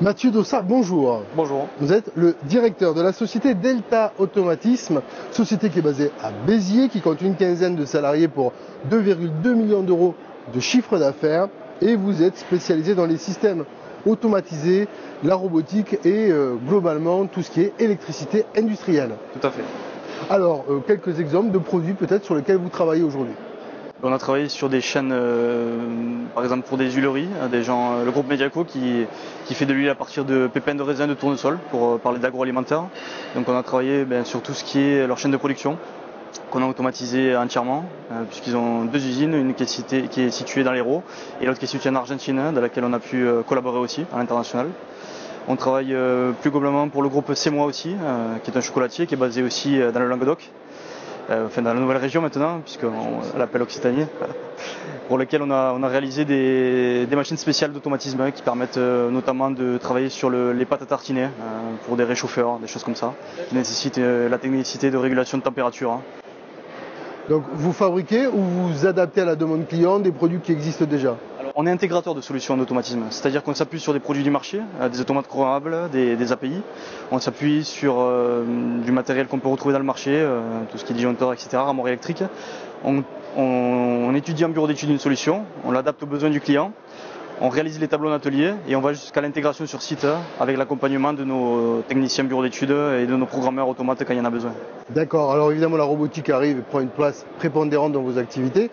Mathieu Dossard, bonjour. Bonjour. Vous êtes le directeur de la société Delta Automatisme, société qui est basée à Béziers, qui compte une quinzaine de salariés pour 2,2 millions d'euros de chiffre d'affaires. Et vous êtes spécialisé dans les systèmes automatisés, la robotique et globalement tout ce qui est électricité industrielle. Tout à fait. Alors, quelques exemples de produits peut-être sur lesquels vous travaillez aujourd'hui. On a travaillé sur des chaînes, par exemple pour des huileries, le groupe Mediaco qui fait de l'huile à partir de pépins de raisin de tournesol, pour parler d'agroalimentaire. Donc on a travaillé sur tout ce qui est leur chaîne de production, qu'on a automatisé entièrement, puisqu'ils ont deux usines, une qui est située dans l'Hérault et l'autre qui est située en Argentine, dans laquelle on a pu collaborer aussi à l'international. On travaille plus globalement pour le groupe C'est Moi aussi, qui est un chocolatier qui est basé aussi dans le Languedoc. Enfin dans la nouvelle région maintenant, puisqu'on l'appelle Occitanie, pour lesquelles on a réalisé des machines spéciales d'automatisme qui permettent notamment de travailler sur les pâtes à tartiner pour des réchauffeurs, des choses comme ça, qui nécessitent la technicité de régulation de température. Donc vous fabriquez ou vous adaptez à la demande client des produits qui existent déjà? Alors, on est intégrateur de solutions d'automatisme, c'est-à-dire qu'on s'appuie sur des produits du marché, des automates programmables, des API. On s'appuie sur du matériel qu'on peut retrouver dans le marché, tout ce qui est disjoncteur, etc., armoire électrique. On étudie en bureau d'études une solution, on l'adapte aux besoins du client. On réalise les tableaux en atelier et on va jusqu'à l'intégration sur site avec l'accompagnement de nos techniciens bureau d'études et de nos programmeurs automates quand il y en a besoin. D'accord, alors évidemment la robotique arrive et prend une place prépondérante dans vos activités.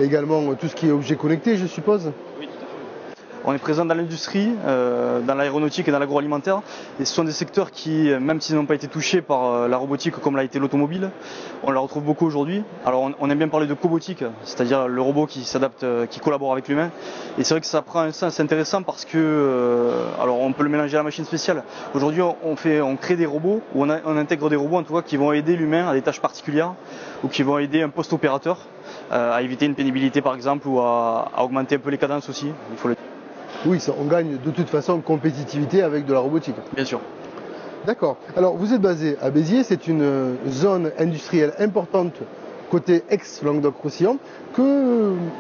Également tout ce qui est objet connecté, je suppose. Oui, tout à fait. On est présent dans l'industrie, dans l'aéronautique et dans l'agroalimentaire. Et ce sont des secteurs qui, même s'ils n'ont pas été touchés par la robotique comme l'a été l'automobile, on la retrouve beaucoup aujourd'hui. Alors on aime bien parler de cobotique, c'est-à-dire le robot qui s'adapte, qui collabore avec l'humain. Et c'est vrai que ça prend un sens intéressant parce que, alors on peut le mélanger à la machine spéciale. Aujourd'hui on crée des robots, ou on intègre des robots en tout cas qui vont aider l'humain à des tâches particulières, ou qui vont aider un post-opérateur à éviter une pénibilité par exemple, ou à augmenter un peu les cadences aussi, il faut le dire. Oui, on gagne de toute façon en compétitivité avec de la robotique. Bien sûr. D'accord. Alors vous êtes basé à Béziers, c'est une zone industrielle importante côté ex-Languedoc-Roussillon.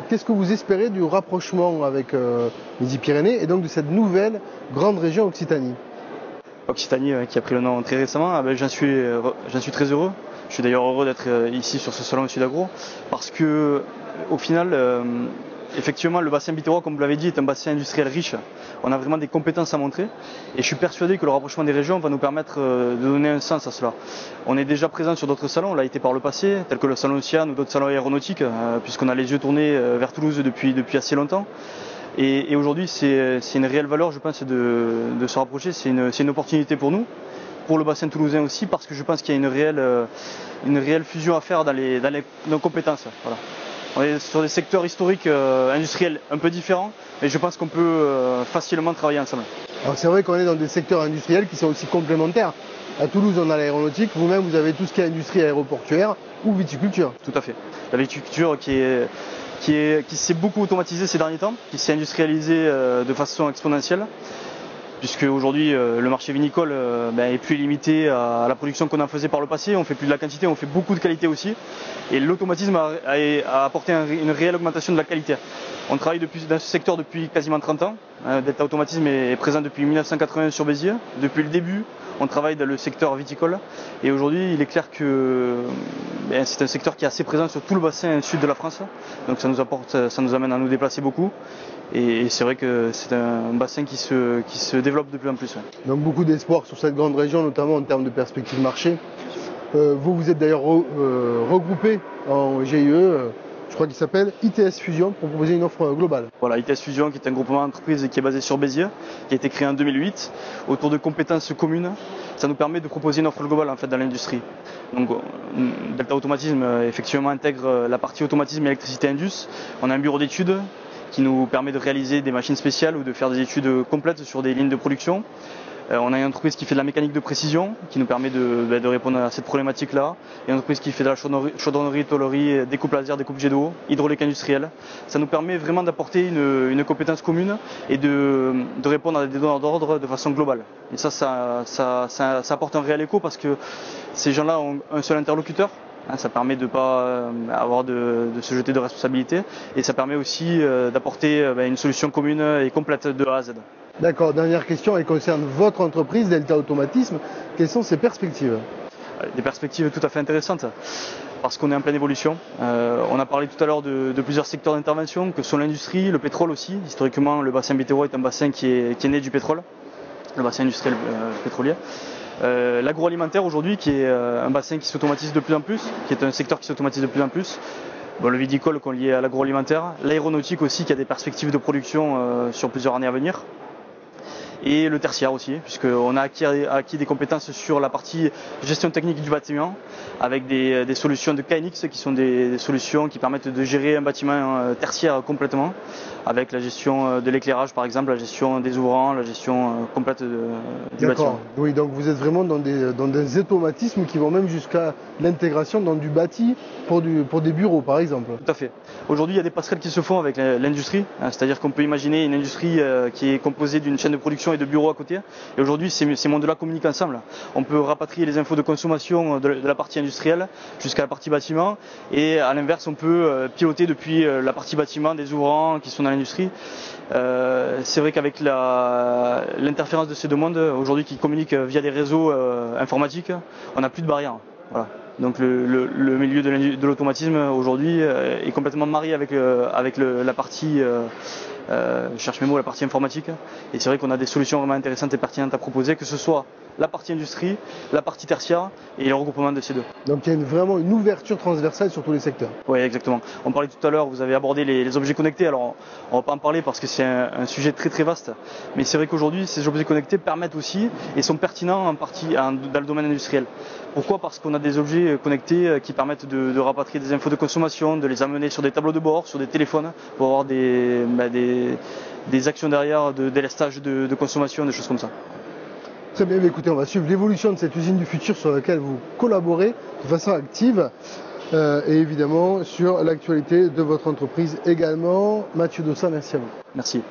Qu'est-ce que vous espérez du rapprochement avec Midi-Pyrénées et donc de cette nouvelle grande région Occitanie? Occitanie qui a pris le nom très récemment, j'en suis très heureux. Je suis d'ailleurs heureux d'être ici sur ce salon Sud-Agro parce que au final, effectivement, le bassin biterrois, comme vous l'avez dit, est un bassin industriel riche. On a vraiment des compétences à montrer et je suis persuadé que le rapprochement des régions va nous permettre de donner un sens à cela. On est déjà présent sur d'autres salons, on l'a été par le passé, tels que le salon Océane ou d'autres salons aéronautiques, puisqu'on a les yeux tournés vers Toulouse depuis assez longtemps. Et aujourd'hui, c'est une réelle valeur, je pense, de se rapprocher. C'est une opportunité pour nous, pour le bassin toulousain aussi, parce que je pense qu'il y a une réelle fusion à faire dans nos compétences. Voilà. On est sur des secteurs historiques industriels un peu différents, mais je pense qu'on peut facilement travailler ensemble. Alors c'est vrai qu'on est dans des secteurs industriels qui sont aussi complémentaires. À Toulouse, on a l'aéronautique, vous-même vous avez tout ce qui est industrie aéroportuaire ou viticulture. Tout à fait. La viticulture qui s'est beaucoup automatisée ces derniers temps, qui s'est industrialisée de façon exponentielle, puisque aujourd'hui le marché vinicole est plus limité à la production qu'on en faisait par le passé. On fait plus de la quantité, on fait beaucoup de qualité aussi. Et l'automatisme a apporté une réelle augmentation de la qualité. On travaille dans ce secteur depuis quasiment 30 ans. Delta Automatisme est présent depuis 1980 sur Béziers. Depuis le début, on travaille dans le secteur viticole. Et aujourd'hui, il est clair que c'est un secteur qui est assez présent sur tout le bassin sud de la France. Donc ça nous amène à nous déplacer beaucoup. Et c'est vrai que c'est un bassin qui se développe de plus en plus. Donc beaucoup d'espoir sur cette grande région, notamment en termes de perspectives marché. Vous êtes d'ailleurs regroupé en GIE, je crois qu'il s'appelle ITS Fusion, pour proposer une offre globale. Voilà, ITS Fusion qui est un groupement d'entreprises qui est basé sur Béziers, qui a été créé en 2008, autour de compétences communes. Ça nous permet de proposer une offre globale en fait dans l'industrie. Donc Delta Automatisme effectivement intègre la partie automatisme et électricité indus. On a un bureau d'études qui nous permet de réaliser des machines spéciales ou de faire des études complètes sur des lignes de production. On a une entreprise qui fait de la mécanique de précision, qui nous permet de répondre à cette problématique-là. Et une entreprise qui fait de la chaudronnerie, tôlerie, découpe laser, découpe jet d'eau, hydraulique industrielle. Ça nous permet vraiment d'apporter une compétence commune et de répondre à des donneurs d'ordre de façon globale. Et ça apporte un réel écho parce que ces gens-là ont un seul interlocuteur. Ça permet de ne pas avoir de se jeter de responsabilité et ça permet aussi d'apporter une solution commune et complète de A à Z. D'accord, dernière question, elle concerne votre entreprise, Delta Automatisme. Quelles sont ses perspectives? Des perspectives tout à fait intéressantes, parce qu'on est en pleine évolution. On a parlé tout à l'heure de plusieurs secteurs d'intervention, que sont l'industrie, le pétrole aussi. Historiquement, le bassin Béthérois est un bassin qui est né du pétrole, le bassin industriel pétrolier. L'agroalimentaire aujourd'hui, qui est un bassin qui s'automatise de plus en plus, qui est un secteur qui s'automatise de plus en plus. Bon, le viticole qu'on lié à l'agroalimentaire, l'aéronautique aussi, qui a des perspectives de production sur plusieurs années à venir. Et le tertiaire aussi, puisqu'on a acquis des compétences sur la partie gestion technique du bâtiment, avec des solutions de KNX qui sont des solutions qui permettent de gérer un bâtiment tertiaire complètement, avec la gestion de l'éclairage par exemple, la gestion des ouvrants, la gestion complète du bâtiment. Oui, donc vous êtes vraiment dans des automatismes qui vont même jusqu'à l'intégration dans du bâti pour des bureaux par exemple. Tout à fait. Aujourd'hui, il y a des passerelles qui se font avec l'industrie, c'est-à-dire qu'on peut imaginer une industrie qui est composée d'une chaîne de production et de bureaux à côté. Et aujourd'hui, ces mondes-là communiquent ensemble. On peut rapatrier les infos de consommation de la partie industrielle jusqu'à la partie bâtiment. Et à l'inverse, on peut piloter depuis la partie bâtiment des ouvrants qui sont dans l'industrie. C'est vrai qu'avec l'interférence de ces deux mondes, aujourd'hui qui communiquent via des réseaux informatiques, on n'a plus de barrières. Voilà. Donc le milieu de l'automatisme aujourd'hui est complètement marié avec la partie, je cherche mes mots, la partie informatique. Et c'est vrai qu'on a des solutions vraiment intéressantes et pertinentes à proposer, que ce soit la partie industrie, la partie tertiaire et le regroupement de ces deux. Donc il y a vraiment une ouverture transversale sur tous les secteurs. Oui, exactement. On parlait tout à l'heure, vous avez abordé les objets connectés. Alors on ne va pas en parler parce que c'est un sujet très très vaste. Mais c'est vrai qu'aujourd'hui, ces objets connectés permettent aussi et sont pertinents en partie dans le domaine industriel. Pourquoi? Parce qu'on a des objets connectés qui permettent de rapatrier des infos de consommation, de les amener sur des tableaux de bord, sur des téléphones, pour avoir des actions derrière de délestage de consommation, des choses comme ça. Très bien, écoutez, on va suivre l'évolution de cette usine du futur sur laquelle vous collaborez de façon active et évidemment sur l'actualité de votre entreprise également. Mathieu Dossa, merci à vous. Merci.